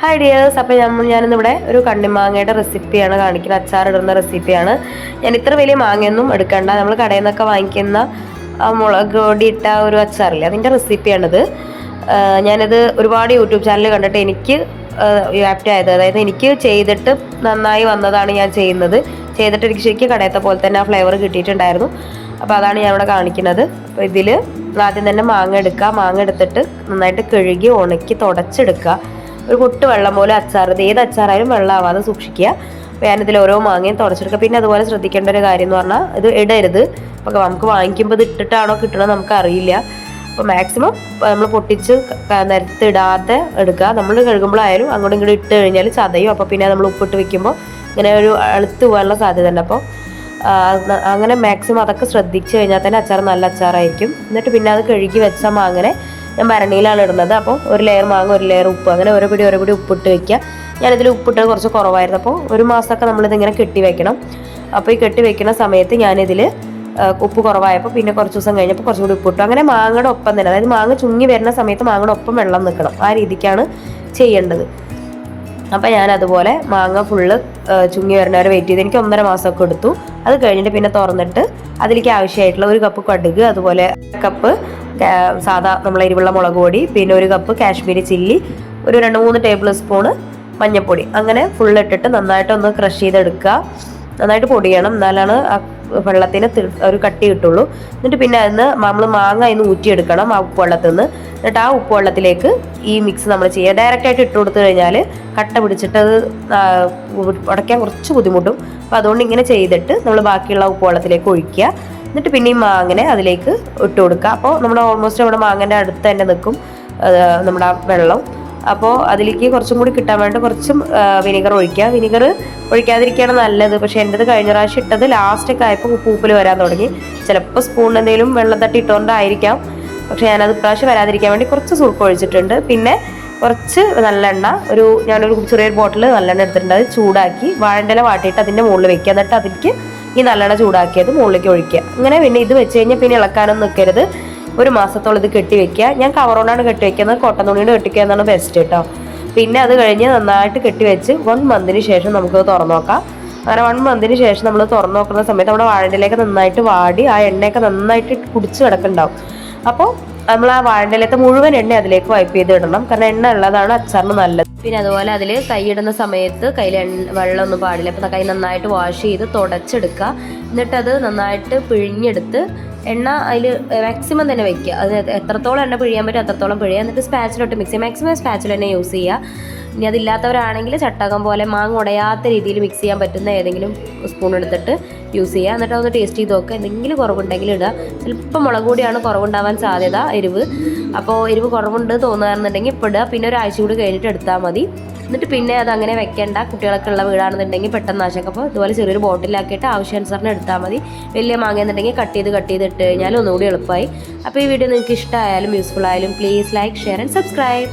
Hi dears, അപ്പോൾ ഞാനിന്നിവിടെ ഒരു കണ്ണിമാങ്ങയുടെ റെസിപ്പിയാണ് കാണിക്കുന്നത്. അച്ചാറിടുന്ന റെസിപ്പിയാണ്. ഞാൻ ഇത്ര വലിയ മാങ്ങയൊന്നും എടുക്കണ്ട, നമ്മൾ കടയിൽ നിന്നൊക്കെ വാങ്ങിക്കുന്ന മുളക് പൊടി ഇട്ട ഒരു അച്ചാറില്ലേ, അതിൻ്റെ റെസിപ്പിയാണിത്. ഞാനത് ഒരുപാട് യൂട്യൂബ് ചാനൽ കണ്ടിട്ട് എനിക്ക് ആപ്റ്റ് ആയത്, അതായത് എനിക്ക് ചെയ്തിട്ട് നന്നായി വന്നതാണ് ഞാൻ ചെയ്യുന്നത്. ചെയ്തിട്ട് എനിക്ക് ശരിക്കും കടയത്തെ പോലെ തന്നെ ആ ഫ്ലേവർ കിട്ടിയിട്ടുണ്ടായിരുന്നു. അപ്പോൾ അതാണ് ഞാൻ ഇവിടെ കാണിക്കുന്നത്. അപ്പോൾ ഇതിൽ ആദ്യം തന്നെ മാങ്ങ എടുക്കുക. മാങ്ങ എടുത്തിട്ട് നന്നായിട്ട് കഴുകി ഉണക്കി തുടച്ചെടുക്കുക. ഒരു പൊട്ട് വെള്ളം പോലെ അച്ചാർ, ഏത് അച്ചാറായാലും വെള്ളമാവാതെ സൂക്ഷിക്കുക. അപ്പോൾ ഞാനിതിൽ ഓരോ മാങ്ങയും തുടച്ചെടുക്കുക. പിന്നെ അതുപോലെ ശ്രദ്ധിക്കേണ്ട ഒരു കാര്യം എന്ന് പറഞ്ഞാൽ ഇത് ഇടരുത്. അപ്പോൾ നമുക്ക് വാങ്ങിക്കുമ്പോൾ ഇത് ഇട്ടിട്ടാണോ കിട്ടണമെന്ന് നമുക്ക് അറിയില്ല. അപ്പോൾ മാക്സിമം നമ്മൾ പൊട്ടിച്ച് നിരത്തിടാതെ എടുക്കുക. നമ്മൾ കഴുകുമ്പോഴായാലും അങ്ങോട്ടും ഇങ്ങോട്ടും ഇട്ട് കഴിഞ്ഞാൽ ചതയും. അപ്പോൾ പിന്നെ നമ്മൾ ഉപ്പിട്ട് വെക്കുമ്പോൾ ഇങ്ങനെ ഒരു അളുത്ത് പോകാനുള്ള സാധ്യത ഉണ്ട്. അപ്പോൾ അങ്ങനെ മാക്സിമം അതൊക്കെ ശ്രദ്ധിച്ച് കഴിഞ്ഞാൽ തന്നെ അച്ചാർ നല്ല അച്ചാറായിരിക്കും. എന്നിട്ട് പിന്നെ അത് കഴുകി വെച്ച മാങ്ങനെ ഞാൻ ഭരണിയിലാണ് ഇടുന്നത്. അപ്പോൾ ഒരു ലെയർ മാങ്ങ, ഒരു ലെയർ ഉപ്പ്, അങ്ങനെ ഓരോ പിടി ഉപ്പിട്ട് വെക്കുക. ഞാനിതിൽ ഉപ്പിട്ടത് കുറച്ച് കുറവായിരുന്നു. അപ്പോൾ ഒരു മാസമൊക്കെ നമ്മളിതിങ്ങനെ കെട്ടി വെക്കണം. അപ്പോൾ ഈ കെട്ടി വെക്കുന്ന സമയത്ത് ഞാനിതിൽ ഉപ്പ് കുറവായപ്പോൾ പിന്നെ കുറച്ച് ദിവസം കഴിഞ്ഞപ്പോൾ കുറച്ചും കൂടി ഉപ്പിട്ടു. അങ്ങനെ മാങ്ങയുടെ ഒപ്പം തന്നെ, അതായത് മാങ്ങ ചുങ്ങി വരുന്ന സമയത്ത് മാങ്ങയുടെ ഒപ്പം വെള്ളം നിൽക്കണം. ആ രീതിക്കാണ് ചെയ്യേണ്ടത്. അപ്പോൾ ഞാൻ അതുപോലെ മാങ്ങ ഫുള്ള് ചുങ്ങി വരുന്നവരെ വെയിറ്റ് ചെയ്ത് എനിക്ക് 1.5 മാസമൊക്കെ എടുത്തു. അത് കഴിഞ്ഞിട്ട് പിന്നെ തുറന്നിട്ട് അതിലേക്ക് ആവശ്യമായിട്ടുള്ള 1 കപ്പ് കടുക്, അതുപോലെ 1 കപ്പ് സാധാ നമ്മളെ എരിവുള്ള മുളക് പൊടി, പിന്നെ 1 കപ്പ് കാശ്മീരി ചില്ലി, ഒരു 2-3 ടേബിൾ സ്പൂണ് മഞ്ഞൾപ്പൊടി, അങ്ങനെ ഫുള്ള് ഇട്ടിട്ട് നന്നായിട്ടൊന്ന് ക്രഷ് ചെയ്തെടുക്കുക. നന്നായിട്ട് പൊടിയണം, എന്നാലാണ് ആ വെള്ളത്തിന് ഒരു കട്ടി കിട്ടുള്ളൂ. എന്നിട്ട് പിന്നെ അതിന് നമ്മൾ മാങ്ങ അതിന് ഊറ്റിയെടുക്കണം ആ ഉപ്പുവെള്ളത്തിൽ നിന്ന്. എന്നിട്ട് ആ ഉപ്പുവെള്ളത്തിലേക്ക് ഈ മിക്സ് നമ്മൾ ചെയ്യുക. ഡയറക്റ്റായിട്ട് ഇട്ട് കൊടുത്തു കഴിഞ്ഞാൽ കട്ട പിടിച്ചിട്ട് അത് ഉടയ്ക്കാൻ കുറച്ച് ബുദ്ധിമുട്ടും. അപ്പോൾ അതുകൊണ്ട് ഇങ്ങനെ ചെയ്തിട്ട് നമ്മൾ ബാക്കിയുള്ള ഉപ്പുവെള്ളത്തിലേക്ക് ഒഴിക്കുക. എന്നിട്ട് പിന്നെയും മാങ്ങനെ അതിലേക്ക് ഇട്ട് കൊടുക്കുക. അപ്പോൾ നമ്മുടെ ഓൾമോസ്റ്റ് നമ്മുടെ മാങ്ങൻ്റെ അടുത്ത് തന്നെ നിൽക്കും നമ്മുടെ ആ വെള്ളം. അപ്പോൾ അതിലേക്ക് കുറച്ചും കൂടി കിട്ടാൻ വേണ്ടി കുറച്ചും വിനീഗർ ഒഴിക്കുക. വിനീഗർ ഒഴിക്കാതിരിക്കുകയാണ് നല്ലത്. പക്ഷേ എൻ്റെത് കഴിഞ്ഞ പ്രാവശ്യം ഇട്ടത് ലാസ്റ്റൊക്കെ ആയപ്പോൾ ഉപ്പൂപ്പിൽ വരാൻ തുടങ്ങി. ചിലപ്പോൾ സ്പൂണിന് എന്തെങ്കിലും വെള്ളം തട്ടി ഇട്ടുകൊണ്ടായിരിക്കാം. പക്ഷേ ഞാനത് പ്രാവശ്യം വരാതിരിക്കാൻ വേണ്ടി കുറച്ച് സുർക്ക ഒഴിച്ചിട്ടുണ്ട്. പിന്നെ കുറച്ച് നല്ലെണ്ണ, ഞാനൊരു ചെറിയൊരു ബോട്ടിൽ നല്ലെണ്ണ എടുത്തിട്ടുണ്ട്. അത് ചൂടാക്കി വാഴൻ്റെ വാട്ടിയിട്ട് അതിൻ്റെ മുകളിൽ വെക്കുക. എന്നിട്ട് അതിലേക്ക് ഈ നല്ലെണ്ണ ചൂടാക്കിയത് മുകളിലേക്ക് ഒഴിക്കുക. അങ്ങനെ പിന്നെ ഇത് വെച്ച് കഴിഞ്ഞാൽ പിന്നെ ഇളക്കാനൊന്നും നിൽക്കരുത്. 1 മാസത്തോളം ഇത് കെട്ടി വെക്കുക. ഞാൻ കവറോണ്ടാണ് കെട്ടി വെക്കുന്നത്, കോട്ടൺ തുണിയോട് കെട്ടിക്കുക എന്നാണ് ബെസ്റ്റ് കേട്ടോ. പിന്നെ അത് കഴിഞ്ഞ് നന്നായിട്ട് കെട്ടി വെച്ച് 1 മന്തിന് ശേഷം നമുക്കത് തുറന്നു നോക്കാം. അങ്ങനെ 1 മന്തിന് ശേഷം നമ്മൾ തുറന്നു നോക്കുന്ന സമയത്ത് നമ്മുടെ വാഴയിലേക്ക് നന്നായിട്ട് വാടി ആ എണ്ണയൊക്കെ നന്നായിട്ട് കുടിച്ച് കിടക്കുന്നുണ്ടാവും. അപ്പോൾ നമ്മൾ ആ വാഴയിലത്തെ മുഴുവൻ എണ്ണ അതിലേക്ക് വൈപ്പ് ചെയ്ത് ഇടണം. കാരണം എണ്ണ ഉള്ളതാണ് അച്ചാറിന് നല്ലത്. പിന്നെ അതുപോലെ അതിൽ കൈയിടുന്ന സമയത്ത് കയ്യിൽ വെള്ളമൊന്നും പാടില്ല. അപ്പോൾ കൈ നന്നായിട്ട് വാഷ് ചെയ്ത് തുടച്ചെടുക്കുക. എന്നിട്ടത് നന്നായിട്ട് പിഴിഞ്ഞെടുത്ത് എണ്ണ അതിൽ മാക്സിമം തന്നെ വയ്ക്കുക. അത് എത്രത്തോളം എണ്ണ പിഴിയാൻ പറ്റും അത്രത്തോളം പിഴിയുക. എന്നിട്ട് സ്പാച്ചിലോട്ട് മിക്സ് ചെയ്യുക. മാക്സിമം സ്പാച്ചിൽ തന്നെ യൂസ് ചെയ്യുക. ഇനി അതില്ലാത്തവരാണെങ്കിൽ ചട്ടകം പോലെ മാങ്ങ ഉടയാത്ത രീതിയിൽ മിക്സ് ചെയ്യാൻ പറ്റുന്ന ഏതെങ്കിലും സ്പൂൺ എടുത്തിട്ട് യൂസ് ചെയ്യുക. എന്നിട്ട് അതൊന്ന് ടേസ്റ്റ് ചെയ്ത് നോക്കുക. എന്തെങ്കിലും കുറവുണ്ടെങ്കിൽ ഇടുക. ചിലപ്പോൾ മുളക് പൊടിയാണ് കുറവുണ്ടാവാൻ സാധ്യത, എരിവ്. അപ്പോൾ എരിവ് കുറവുണ്ട് തോന്നുകയാണെന്നുണ്ടെങ്കിൽ ഇപ്പോൾ ഇടുക. പിന്നെ ഒരാഴ്ച കൂടി കഴിഞ്ഞിട്ട് എടുത്താൽ മതി. എന്നിട്ട് പിന്നെ അത് അങ്ങനെ വെക്കേണ്ട. കുട്ടികളൊക്കെ ഉള്ള വീടാണെന്നുണ്ടെങ്കിൽ പെട്ടെന്ന് നാശം. അപ്പോൾ ഇതുപോലെ ചെറിയൊരു ബോട്ടിലാക്കിയിട്ട് ആവശ്യാനുസരണം എടുത്താൽ മതി. വലിയ മാങ്ങ എന്നുണ്ടെങ്കിൽ കട്ട് ചെയ്ത് ഇട്ട് കഴിഞ്ഞാൽ ഒന്നുകൂടി എളുപ്പമായി. അപ്പോൾ ഈ വീഡിയോ നിങ്ങൾക്ക് ഇഷ്ടമായാലും യൂസ്ഫുൾ ആയാലും please like, share and subscribe.